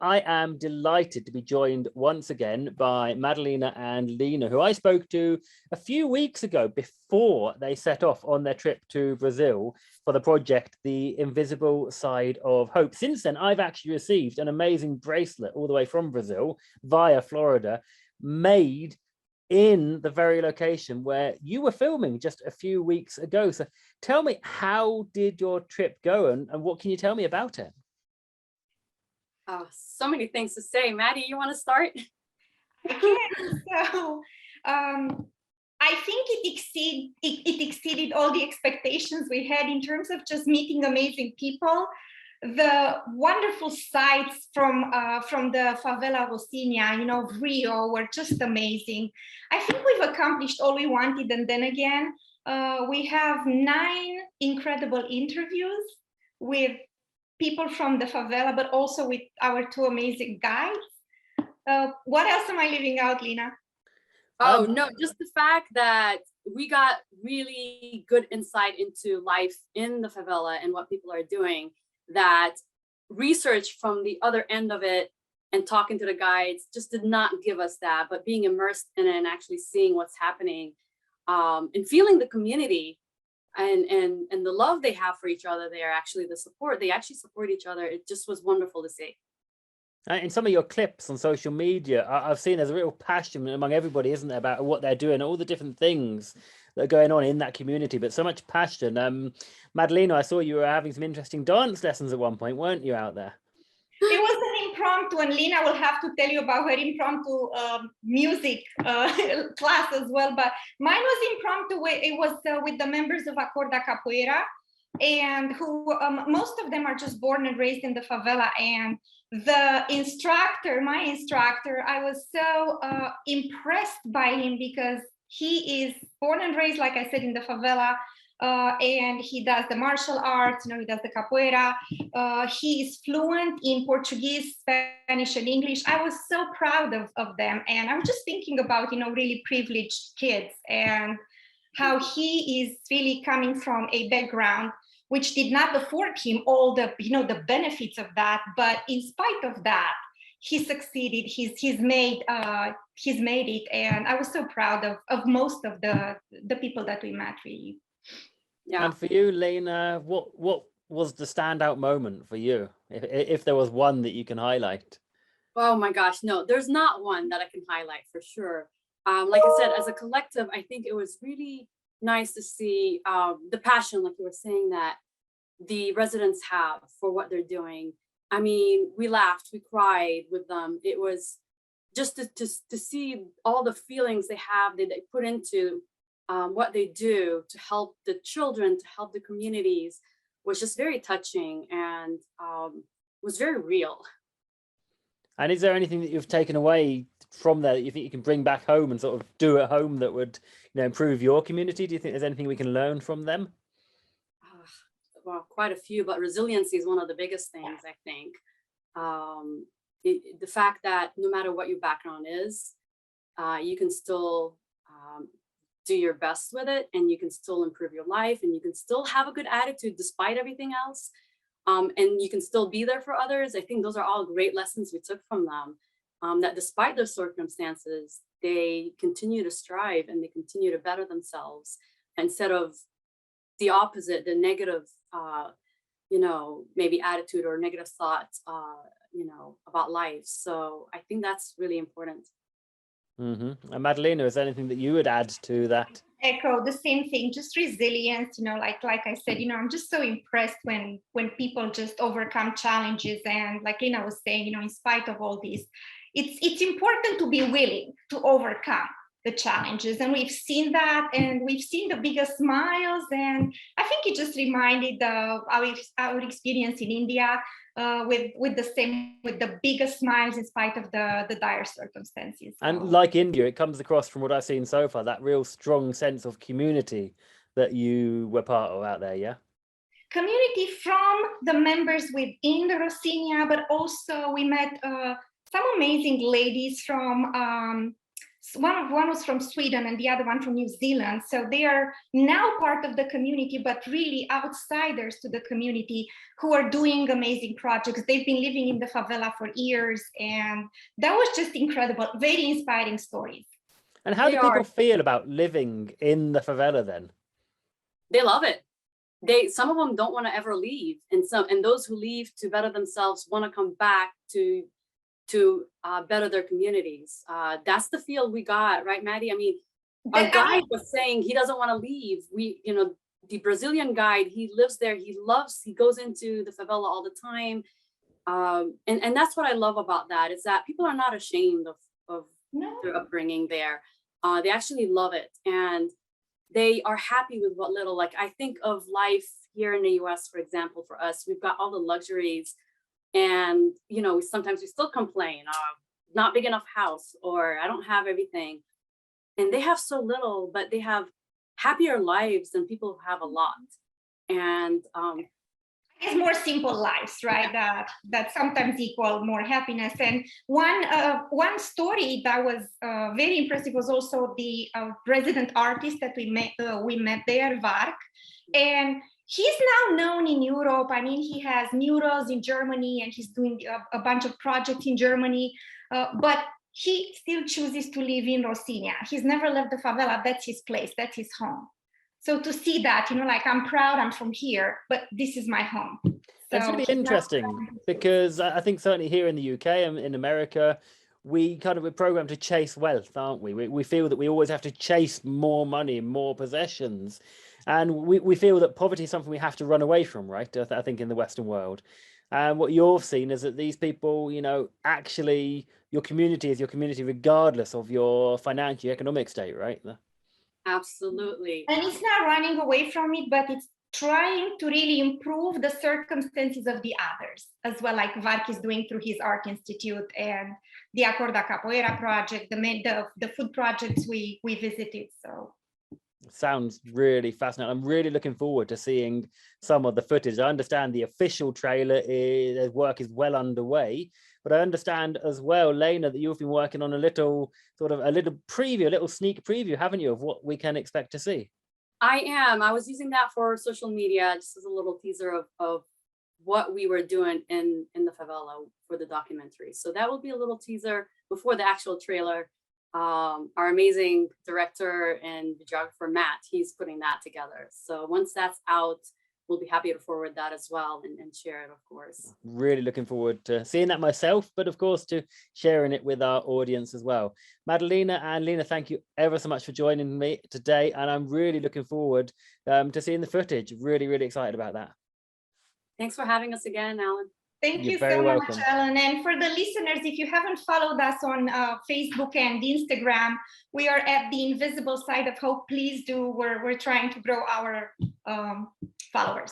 I am delighted to be joined once again by Madalina and Lena, who I spoke to a few weeks ago before they set off on their trip to Brazil for the project, The Invisible Side of Hope. Since then, I've actually received an amazing bracelet all the way from Brazil via Florida, made in the very location where you were filming just a few weeks ago. So tell me, how did your trip go and what can you tell me about it? Oh, so many things to say. Maddie, you want to start? I can. So I think it exceeded all the expectations we had in terms of just meeting amazing people. The wonderful sights from the Favela Rocinha, Rio, were just amazing. I think we've accomplished all we wanted, and then again, we have 9 incredible interviews with people from the favela, but also with our 2 amazing guides. What else am I leaving out, Lena? Oh, no, just the fact that we got really good insight into life in the favela and what people are doing, that research from the other end of it and talking to the guides just did not give us that, but being immersed in it and actually seeing what's happening and feeling the community and the love they have for each other there, actually the support, they actually support each other. It just was wonderful to see. In some of your clips on social media, I've seen there's a real passion among everybody, isn't there, about what they're doing, all the different things that are going on in that community, but so much passion. Madalina, I saw you were having some interesting dance lessons at one point, weren't you, out there? It was an impromptu, and Lena will have to tell you about her impromptu music class as well, but mine was impromptu. It was with the members of Acorda Capoeira, and who most of them are just born and raised in the favela. And the instructor, my instructor, I was so impressed by him because he is born and raised, like I said, in the favela, and he does the martial arts, he does the capoeira. He is fluent in Portuguese, Spanish, and English. I was so proud of them, and I was just thinking about, really privileged kids and how he is really coming from a background which did not afford him all the, the benefits of that. But in spite of that, he succeeded. He's made it, and I was so proud of most of the people that we met, really. Yeah. And for you, Lena, what was the standout moment for you, if there was one that you can highlight? Oh my gosh, no, there's not one that I can highlight for sure. Like I said, as a collective, I think it was really nice to see the passion, like you were saying, that the residents have for what they're doing. I mean, we laughed, we cried with them. It was just to see all the feelings they have, that they put into what they do to help the children, to help the communities, was just very touching and was very real. And is there anything that you've taken away from there that you think you can bring back home and sort of do at home that would, improve your community? Do you think there's anything we can learn from them? Well, quite a few, but resiliency is one of the biggest things, I think. The fact that no matter what your background is, you can still do your best with it, and you can still improve your life, and you can still have a good attitude despite everything else. And you can still be there for others. I think those are all great lessons we took from them, that despite their circumstances, they continue to strive and they continue to better themselves instead of the opposite, the negative, maybe attitude or negative thoughts, about life. So I think that's really important. Mm-hmm. And Madalina, is there anything that you would add to that? Echo the same thing, just resilience, like I said, I'm just so impressed when people just overcome challenges. And like Lena was saying, in spite of all this, it's important to be willing to overcome the challenges. And we've seen that, and we've seen the biggest smiles. And I think it just reminded our experience in India with the biggest smiles in spite of the dire circumstances. And like India, it comes across from what I've seen so far, that real strong sense of community that you were part of out there, yeah? Community from the members within the Rocinha, but also we met some amazing ladies from one was from Sweden and the other one from New Zealand. So they are now part of the community, but really outsiders to the community who are doing amazing projects. They've been living in the favela for years, and that was just incredible. Very inspiring stories. And how do people feel about living in the favela then? They love it. Some of them don't want to ever leave, and those who leave to better themselves want to come back to better their communities. That's the feel we got, right, Maddie? I mean, our guide was saying he doesn't want to leave. The Brazilian guide, he lives there. He goes into the favela all the time. And that's what I love about that, is that people are not ashamed of their upbringing there. They actually love it. And they are happy with what little, like I think of life here in the US, for example, for us, we've got all the luxuries. And, sometimes we still complain, not big enough house, or I don't have everything. And they have so little, but they have happier lives than people who have a lot. And it's more simple lives, right? That sometimes equal more happiness. And one story that was very impressive was also the resident artist that we met there, Vark. And he's now known in Europe. I mean, he has murals in Germany, and he's doing a bunch of projects in Germany, but he still chooses to live in Rocinha. He's never left the favela. That's his place, that's his home. So to see that, like, I'm proud, I'm from here, but this is my home. It's really interesting, because I think certainly here in the UK and in America, we're programmed to chase wealth, aren't we? We feel that we always have to chase more money, more possessions. And we feel that poverty is something we have to run away from, right? I think in the Western world. And what you've seen is that these people, actually your community is your community regardless of your financial, economic state, right? Absolutely. And it's not running away from it, but it's trying to really improve the circumstances of the others as well, like Vark is doing through his art institute and the Acorda Capoeira project, the food projects we visited. So sounds really fascinating. I'm really looking forward to seeing some of the footage. I understand the official trailer work is well underway, but I understand as well, Lena, that you've been working on a little preview, a little sneak preview, haven't you, of what we can expect to see? I am. I was using that for social media, just as a little teaser of what we were doing in the favela for the documentary. So that will be a little teaser before the actual trailer. Our amazing director and videographer, Matt, he's putting that together. So once that's out, we'll be happy to forward that as well and share it, of course. Really looking forward to seeing that myself, but of course to sharing it with our audience as well. Madalina and Lena, thank you ever so much for joining me today. And I'm really looking forward to seeing the footage. Really, really excited about that. Thanks for having us again, Alan. Thank you so much, Ellen. And for the listeners, if you haven't followed us on Facebook and Instagram, we are at the Invisible Side of Hope. Please do. We're trying to grow our followers.